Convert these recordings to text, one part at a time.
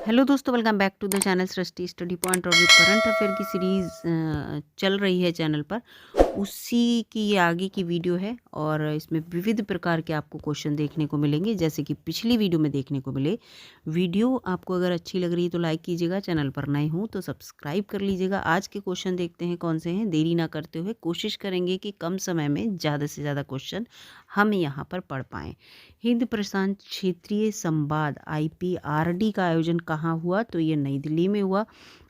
Hello दोस्तों, welcome back to the channel Srishti study point. और जो करंट अफेयर की सीरीज़ चल रही है चैनल पर, उसी की ये आगे की वीडियो है। और इसमें विविध प्रकार के आपको क्वेश्चन देखने को मिलेंगे, जैसे कि पिछली वीडियो में देखने को मिले। वीडियो आपको अगर अच्छी लग रही है तो लाइक कीजिएगा, चैनल पर नए हों तो सब्सक्राइब कर लीजिएगा। आज के क्वेश्चन देखते हैं कौन से हैं। देरी ना करते हुए कोशिश करेंगे कि कम समय में ज़्यादा से ज़्यादा क्वेश्चन हम यहाँ पर पढ़ पाएँ। हिंद प्रशांत क्षेत्रीय संवाद IPRD का आयोजन कहाँ हुआ? तो ये नई दिल्ली में हुआ।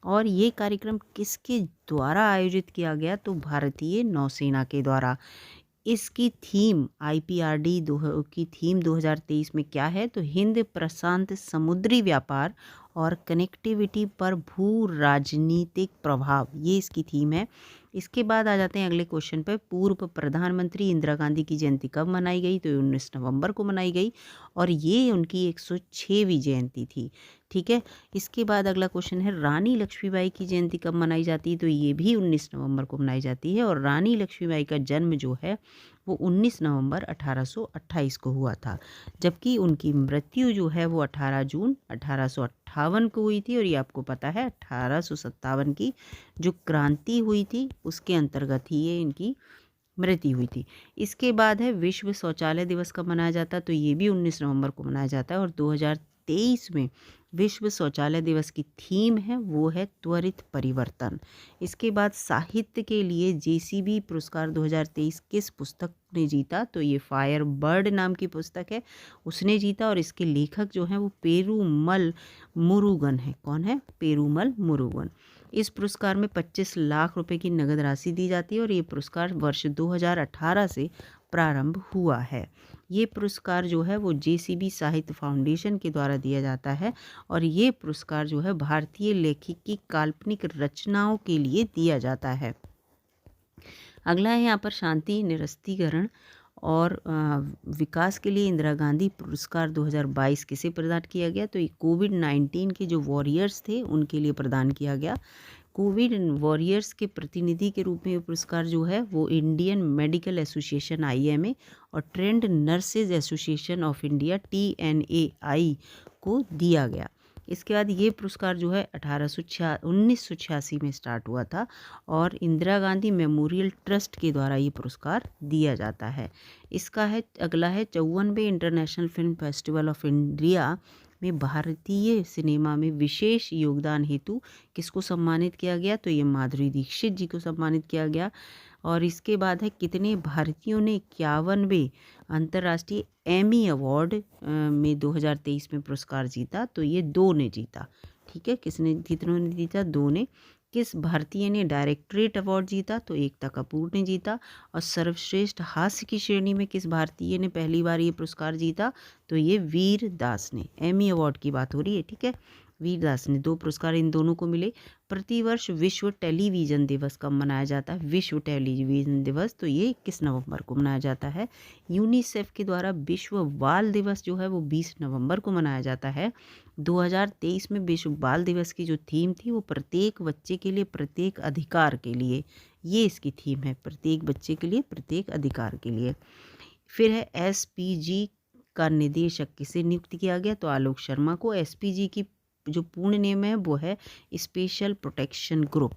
और ये कार्यक्रम किसके द्वारा आयोजित किया गया? तो भारतीय नौसेना के द्वारा। इसकी थीम IPRD की थीम 2023 में क्या है? तो हिंद प्रशांत समुद्री व्यापार और कनेक्टिविटी पर भू राजनीतिक प्रभाव, ये इसकी थीम है। इसके बाद आ जाते हैं अगले क्वेश्चन पर। पूर्व प्रधानमंत्री इंदिरा गांधी की जयंती कब मनाई गई? तो 19 नवंबर को मनाई गई और ये उनकी 106वीं जयंती थी। ठीक है। इसके बाद अगला क्वेश्चन है, रानी लक्ष्मीबाई की जयंती कब मनाई जाती है? तो ये भी 19 नवंबर को मनाई जाती है। और रानी लक्ष्मीबाई का जन्म जो है वो 19 नवंबर 1828 को हुआ था, जबकि उनकी मृत्यु जो है वो 18 जून 1858 को हुई थी। और ये आपको पता है 1857 की जो क्रांति हुई थी उसके अंतर्गत ही ये इनकी मृत्यु हुई थी। इसके बाद है, विश्व शौचालय दिवस कब मनाया जाता है? तो ये भी 19 नवंबर को मनाया जाता है। और 2023 में विश्व शौचालय दिवस की थीम है वो है त्वरित परिवर्तन। इसके बाद साहित्य के लिए JCB पुरस्कार 2023 किस पुस्तक ने जीता? तो ये फायर बर्ड नाम की पुस्तक है, उसने जीता। और इसके लेखक जो हैं वो पेरूमल मुरुगन है। कौन है? पेरूमल मुरुगन। इस पुरस्कार में 25 लाख रुपए की नगद राशि दी जाती है और ये पुरस्कार वर्ष 2018 से प्रारंभ हुआ है। ये पुरस्कार जो है वो JCB साहित्य फाउंडेशन के द्वारा दिया जाता है। और ये पुरस्कार जो है भारतीय लेखक की काल्पनिक रचनाओं के लिए दिया जाता है। अगला है यहाँ पर, शांति निरस्तीकरण और विकास के लिए इंदिरा गांधी पुरस्कार 2022 किसे प्रदान किया गया? तो ये कोविड-19 के जो वॉरियर्स थे उनके लिए प्रदान किया गया। कोविड वॉरियर्स के प्रतिनिधि के रूप में ये पुरस्कार जो है वो इंडियन मेडिकल एसोसिएशन IMA और trend nurses association of India TNAI को दिया गया। इसके बाद ये पुरस्कार जो है 1986 में स्टार्ट हुआ था और इंदिरा गांधी मेमोरियल ट्रस्ट के द्वारा ये पुरस्कार दिया जाता है। इसका है अगला है, 54वें international film festival of India में भारतीय सिनेमा में विशेष योगदान हेतु किसको सम्मानित किया गया? तो ये माधुरी दीक्षित जी को सम्मानित किया गया। और इसके बाद है, कितने भारतीयों ने 51वें अंतर्राष्ट्रीय एमी अवार्ड में 2023 में पुरस्कार जीता? तो ये 2 ने जीता। ठीक है, कितनों ने जीता? 2 ने। किस भारतीय ने डायरेक्टरेट अवार्ड जीता? तो एकता कपूर ने जीता। और सर्वश्रेष्ठ हास्य की श्रेणी में किस भारतीय ने पहली बार ये पुरस्कार जीता? तो ये वीर दास ने। एमी अवार्ड की बात हो रही है। ठीक है, वीर दास ने 2 पुरस्कार इन दोनों को मिले। प्रतिवर्ष विश्व टेलीविज़न दिवस कब मनाया जाता है? विश्व टेलीविज़न दिवस तो ये 21 नवंबर को मनाया जाता है। यूनिसेफ के द्वारा विश्व बाल दिवस जो है वो 20 नवंबर को मनाया जाता है। 2023 में विश्व बाल दिवस की जो थीम थी वो प्रत्येक बच्चे के लिए प्रत्येक अधिकार के लिए, ये इसकी थीम है, प्रत्येक बच्चे के लिए प्रत्येक अधिकार के लिए। फिर है, SPG का निदेशक किसे नियुक्त किया गया? तो आलोक शर्मा को। SPG की जो पूर्ण नेम है वो है special protection group.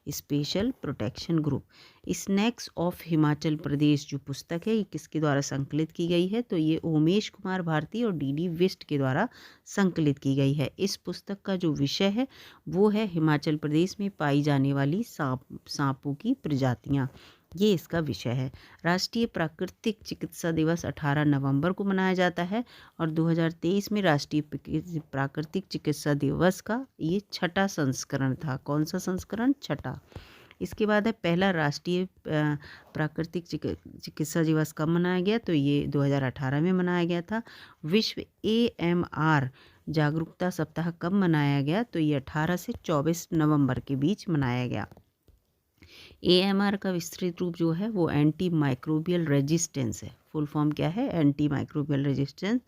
Special protection group. Snacks of Himachal Pradesh जो पुस्तक है ये किसके द्वारा संकलित की गई है? तो ये उमेश कुमार भारती और DD विस्ट के द्वारा संकलित की गई है। इस पुस्तक का जो विषय है वो है हिमाचल प्रदेश में पाई जाने वाली सांपों की प्रजातियाँ, ये इसका विषय है। राष्ट्रीय प्राकृतिक चिकित्सा दिवस 18 नवंबर को मनाया जाता है और 2023 में राष्ट्रीय प्राकृतिक चिकित्सा दिवस का ये 6ठा संस्करण था। कौन सा संस्करण? 6ठा। इसके बाद है, पहला राष्ट्रीय प्राकृतिक चिकित्सा दिवस कब मनाया गया? तो ये 2018 में मनाया गया था। विश्व AMR जागरूकता सप्ताह कब मनाया गया? तो ये 18 से 24 नवंबर के बीच मनाया गया। AMR का विस्तृत रूप जो है वो एंटी माइक्रोबियल रेजिस्टेंस है। फुल फॉर्म क्या है? Anti microbial resistance.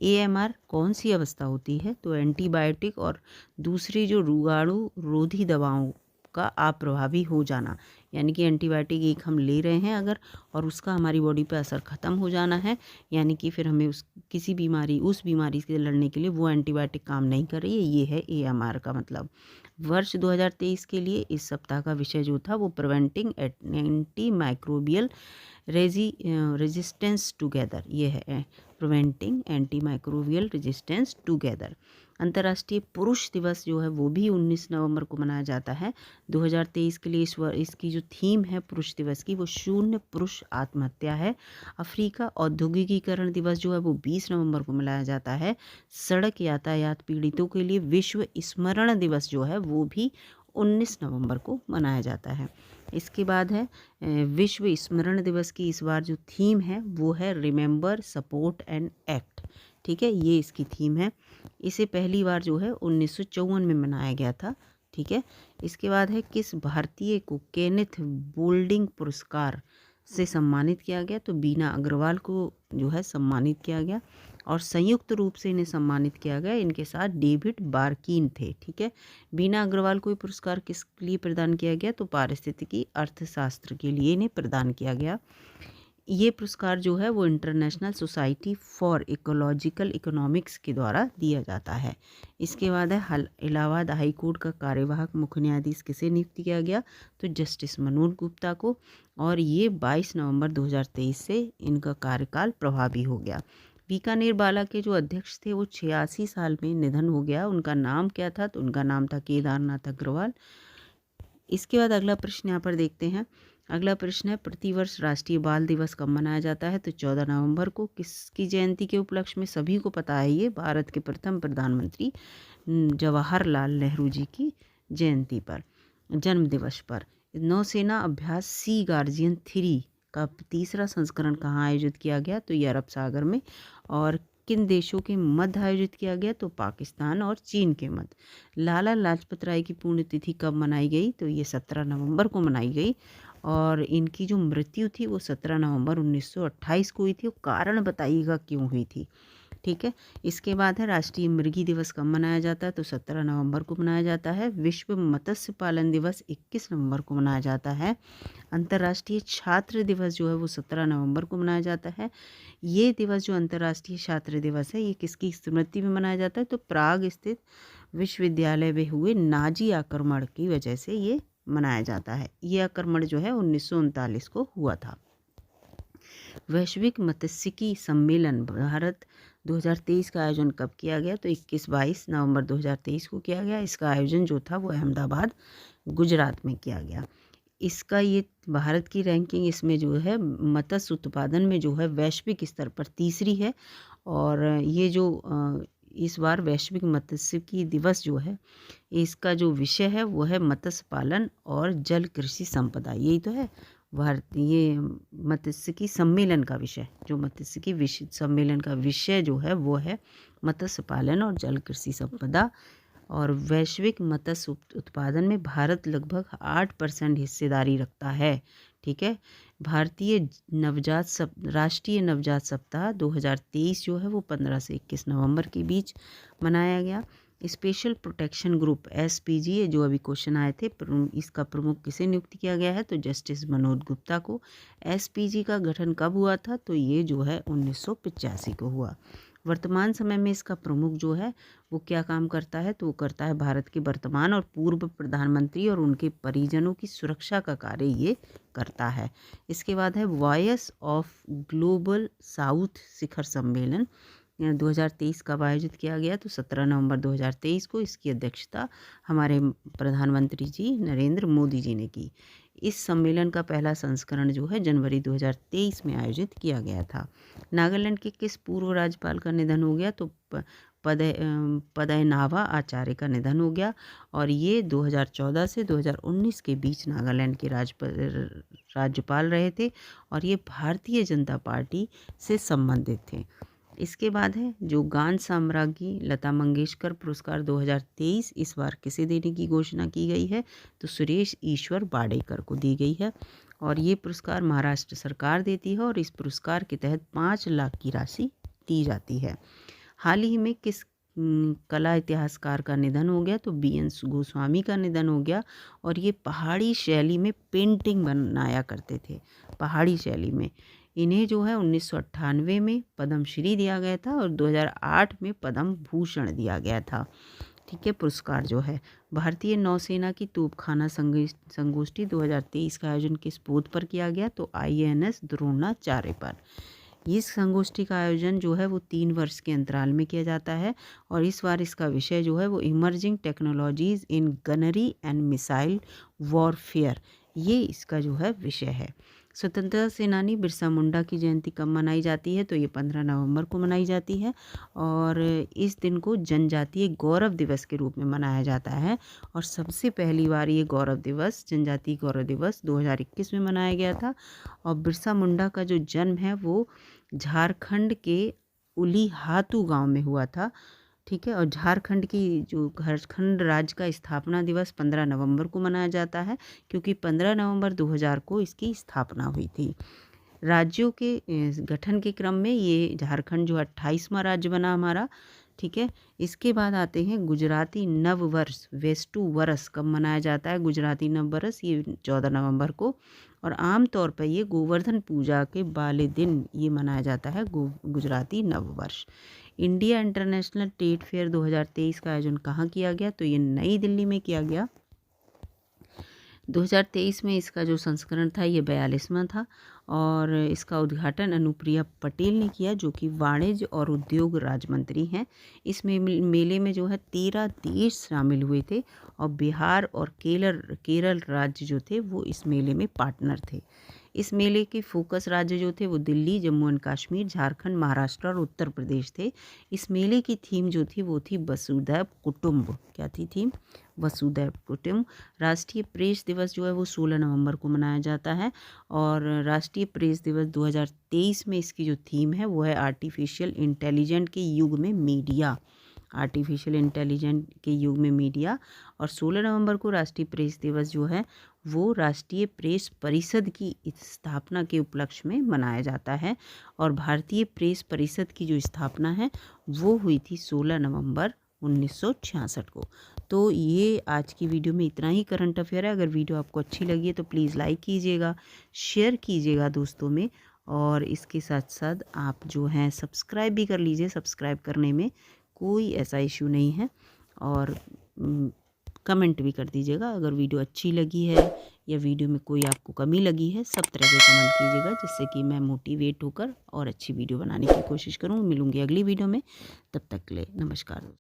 AMR कौन सी अवस्था होती है? तो एंटीबायोटिक और दूसरी जो रोगाणु रोधी दवाओं का अप्रभावी हो जाना, यानी कि एंटीबायोटिक एक हम ले रहे हैं अगर और उसका हमारी बॉडी पे असर ख़त्म हो जाना है, यानी कि फिर हमें उस बीमारी से लड़ने के लिए वो एंटीबायोटिक काम नहीं कर रही है, ये है AMR का मतलब। वर्ष 2023 के लिए इस सप्ताह का विषय जो था वो preventing anti microbial resistance together, ये है preventing anti microbial resistance together. अंतर्राष्ट्रीय पुरुष दिवस जो है वो भी 19 नवंबर को मनाया जाता है 2023 के लिए। इसकी जो थीम है पुरुष दिवस की वो शून्य पुरुष आत्महत्या है। अफ्रीका औद्योगिकीकरण दिवस जो है वो 20 नवंबर को मनाया जाता है। सड़क यातायात पीड़ितों के लिए विश्व स्मरण दिवस जो है वो भी 19 नवंबर को मनाया जाता है। इसके बाद है विश्व स्मरण दिवस की इस बार जो थीम है वो है रिमेंबर सपोर्ट एंड एक्ट, ठीक है, ये इसकी थीम है। इसे पहली बार जो है 1954 में मनाया गया था, ठीक है। इसके बाद है किस भारतीय को केनेथ बोल्डिंग पुरस्कार से सम्मानित किया गया, तो बीना अग्रवाल को जो है सम्मानित किया गया और संयुक्त रूप से इन्हें सम्मानित किया गया। इनके साथ डेविड बार्किन थे, ठीक है। बीना अग्रवाल को पुरस्कार किस लिए प्रदान किया गया, तो पारिस्थितिकी अर्थशास्त्र के लिए इन्हें प्रदान किया गया। ये पुरस्कार जो है वो international society for ecological economics के द्वारा दिया जाता है। इसके बाद है इलाहाबाद हाई कोर्ट का कार्यवाहक मुख्य न्यायाधीश किसे नियुक्त किया गया, तो जस्टिस मनोज गुप्ता को, और ये 22 नवंबर 2023 से इनका कार्यकाल प्रभावी हो गया। बीकानेर बाला के जो अध्यक्ष थे वो 86 साल में निधन हो गया। उनका नाम क्या था, तो उनका नाम था केदारनाथ अग्रवाल। इसके बाद अगला प्रश्न यहाँ पर देखते हैं। अगला प्रश्न है प्रतिवर्ष राष्ट्रीय बाल दिवस कब मनाया जाता है, तो 14 नवंबर को। किसकी जयंती के उपलक्ष्य में, सभी को पता है ये, भारत के प्रथम प्रधानमंत्री जवाहरलाल नेहरू जी की जयंती पर, जन्म दिवस पर। नौसेना अभ्यास सी गार्जियन 3 का तीसरा संस्करण कहाँ आयोजित किया गया, तो ये अरब सागर में। और किन देशों के मध्य आयोजित किया गया, तो पाकिस्तान और चीन के मध्य। लाला लाजपत राय की पुण्यतिथि कब मनाई गई, तो ये 17 नवंबर को मनाई गई और इनकी जो मृत्यु थी वो 17 नवंबर 1928 को हुई थी। कारण बताइएगा क्यों हुई थी, ठीक है। इसके बाद है राष्ट्रीय मृगी दिवस कब मनाया जाता है, तो 17 नवंबर को मनाया जाता है। विश्व मत्स्य पालन दिवस 21 नवंबर को मनाया जाता है। अंतर्राष्ट्रीय छात्र दिवस जो है वो 17 नवंबर को मनाया जाता है। ये दिवस जो अंतर्राष्ट्रीय छात्र दिवस है ये किसकी स्मृति में मनाया जाता है, तो प्राग स्थित विश्वविद्यालय में हुए नाजी आक्रमण की वजह से ये मनाया जाता है। ये आक्रमण जो है 1939 को हुआ था। वैश्विक मत्स्यिकी सम्मेलन भारत 2023 का आयोजन कब किया गया, तो 21-22 नवंबर 2023 को किया गया। इसका आयोजन जो था वो अहमदाबाद गुजरात में किया गया। इसका ये भारत की रैंकिंग इसमें जो है मत्स्य उत्पादन में जो है वैश्विक स्तर पर तीसरी है। और ये जो इस बार वैश्विक मत्स्यिकी दिवस जो है इसका जो विषय है वो है मत्स्य पालन और जल कृषि संपदा। यही तो है भारतीय मत्स्यिकी सम्मेलन का विषय, जो मत्स्यिकी विषय सम्मेलन का विषय जो है वो है मत्स्य पालन और जल कृषि संपदा। और वैश्विक मत्स्य उत्पादन में भारत लगभग 8% हिस्सेदारी रखता है, ठीक है। राष्ट्रीय नवजात सप्ताह 2023 जो है वो 15 से 21 नवंबर के बीच मनाया गया। स्पेशल प्रोटेक्शन ग्रुप SPG जो अभी क्वेश्चन आए थे, इसका प्रमुख किसे नियुक्त किया गया है, तो जस्टिस मनोज गुप्ता को। SPG का गठन कब हुआ था, तो ये जो है 1985 को हुआ। वर्तमान समय में इसका प्रमुख जो है वो क्या काम करता है, तो वो करता है भारत के वर्तमान और पूर्व प्रधानमंत्री और उनके परिजनों की सुरक्षा का कार्य ये करता है। इसके बाद है वॉइस ऑफ ग्लोबल साउथ शिखर सम्मेलन 2023 कब आयोजित किया गया, तो 17 नवंबर 2023 को। इसकी अध्यक्षता हमारे प्रधानमंत्री जी नरेंद्र मोदी जी ने की। इस सम्मेलन का पहला संस्करण जो है जनवरी 2023 में आयोजित किया गया था। नागालैंड के किस पूर्व राज्यपाल का निधन हो गया, तो पदयनावा आचार्य का निधन हो गया। और ये 2014 से 2019 के बीच नागालैंड के राज्यपाल रहे थे और ये भारतीय जनता पार्टी से संबंधित थे। इसके बाद है जो गान साम्राज्ञी लता मंगेशकर पुरस्कार 2023 इस बार किसे देने की घोषणा की गई है, तो सुरेश ईश्वर वाडेकर को दी गई है। और ये पुरस्कार महाराष्ट्र सरकार देती है और इस पुरस्कार के तहत 5 लाख की राशि दी जाती है। हाल ही में किस कला इतिहासकार का निधन हो गया, तो BN गोस्वामी का निधन हो गया। और ये पहाड़ी शैली में पेंटिंग बनाया करते थे, पहाड़ी शैली में। इन्हें जो है 1998 में पद्मश्री दिया गया था और 2008 में पद्म भूषण दिया गया था। ठीक है, पुरस्कार जो है। भारतीय नौसेना की तोपखाना संगोष्ठी 2023 का आयोजन किस पोत पर किया गया, तो INS द्रोणाचार्य पर। इस संगोष्ठी का आयोजन जो है वो 3 वर्ष के अंतराल में किया जाता है और इस बार इसका विषय जो है वो emerging technologies in gunnery and missile warfare, ये इसका जो है विषय है। स्वतंत्रता सेनानी बिरसा मुंडा की जयंती कब मनाई जाती है, तो ये 15 नवंबर को मनाई जाती है और इस दिन को जनजातीय गौरव दिवस के रूप में मनाया जाता है। और सबसे पहली बार ये गौरव दिवस, जनजातीय गौरव दिवस 2021 में मनाया गया था। और बिरसा मुंडा का जो जन्म है वो झारखंड के उलीहातू गांव में हुआ था। ठीक है, और झारखंड की जो झारखंड राज्य का स्थापना दिवस 15 नवंबर को मनाया जाता है, क्योंकि 15 नवंबर 2000 को इसकी स्थापना हुई थी। राज्यों के गठन के क्रम में ये झारखंड जो 28वां राज्य बना हमारा। ठीक है, इसके बाद आते हैं गुजराती नव वर्ष, वेस्टू वरस कब मनाया जाता है। गुजराती नव वर्ष ये 14 नवंबर को, और आम तौर पर ये गोवर्धन पूजा के वाले दिन ये मनाया जाता है गुजराती नव वर्ष। इंडिया इंटरनेशनल ट्रेड फेयर 2023 का आयोजन कहाँ किया गया, तो ये नई दिल्ली में किया गया। 2023 में इसका जो संस्करण था ये 42वां था और इसका उद्घाटन अनुप्रिया पटेल ने किया, जो कि वाणिज्य और उद्योग राज्य मंत्री हैं। इस मेले में जो है 13 देश शामिल हुए थे और बिहार और केरल राज्य जो थे वो इस मेले में पार्टनर थे। इस मेले के फोकस राज्य जो थे वो दिल्ली, जम्मू एंड कश्मीर, झारखंड, महाराष्ट्र और उत्तर प्रदेश थे। इस मेले की थीम जो थी वो थी वसुधैव कुटुंब। क्या थी थीम? वसुधैव कुटुंब। राष्ट्रीय प्रेस दिवस जो है वो 16 नवंबर को मनाया जाता है और राष्ट्रीय प्रेस दिवस 2023 में इसकी जो थीम है वो है आर्टिफिशियल इंटेलिजेंट के युग में मीडिया। आर्टिफिशियल इंटेलिजेंट के युग में मीडिया। और 16 नवंबर को राष्ट्रीय प्रेस दिवस जो है वो राष्ट्रीय प्रेस परिषद की स्थापना के उपलक्ष्य में मनाया जाता है। और भारतीय प्रेस परिषद की जो स्थापना है वो हुई थी 16 नवंबर 1966 को। तो ये आज की वीडियो में इतना ही करंट अफेयर है। अगर वीडियो आपको अच्छी लगी है तो प्लीज़ लाइक कीजिएगा, शेयर कीजिएगा दोस्तों में, और इसके साथ साथ आप जो हैं सब्सक्राइब भी कर लीजिए। सब्सक्राइब करने में कोई ऐसा इशू नहीं है। और कमेंट भी कर दीजिएगा अगर वीडियो अच्छी लगी है या वीडियो में कोई आपको कमी लगी है। सब तरह के कमेंट कीजिएगा जिससे कि मैं मोटिवेट होकर और अच्छी वीडियो बनाने की कोशिश करूँ। मिलूँगी अगली वीडियो में, तब तक के लिए नमस्कार।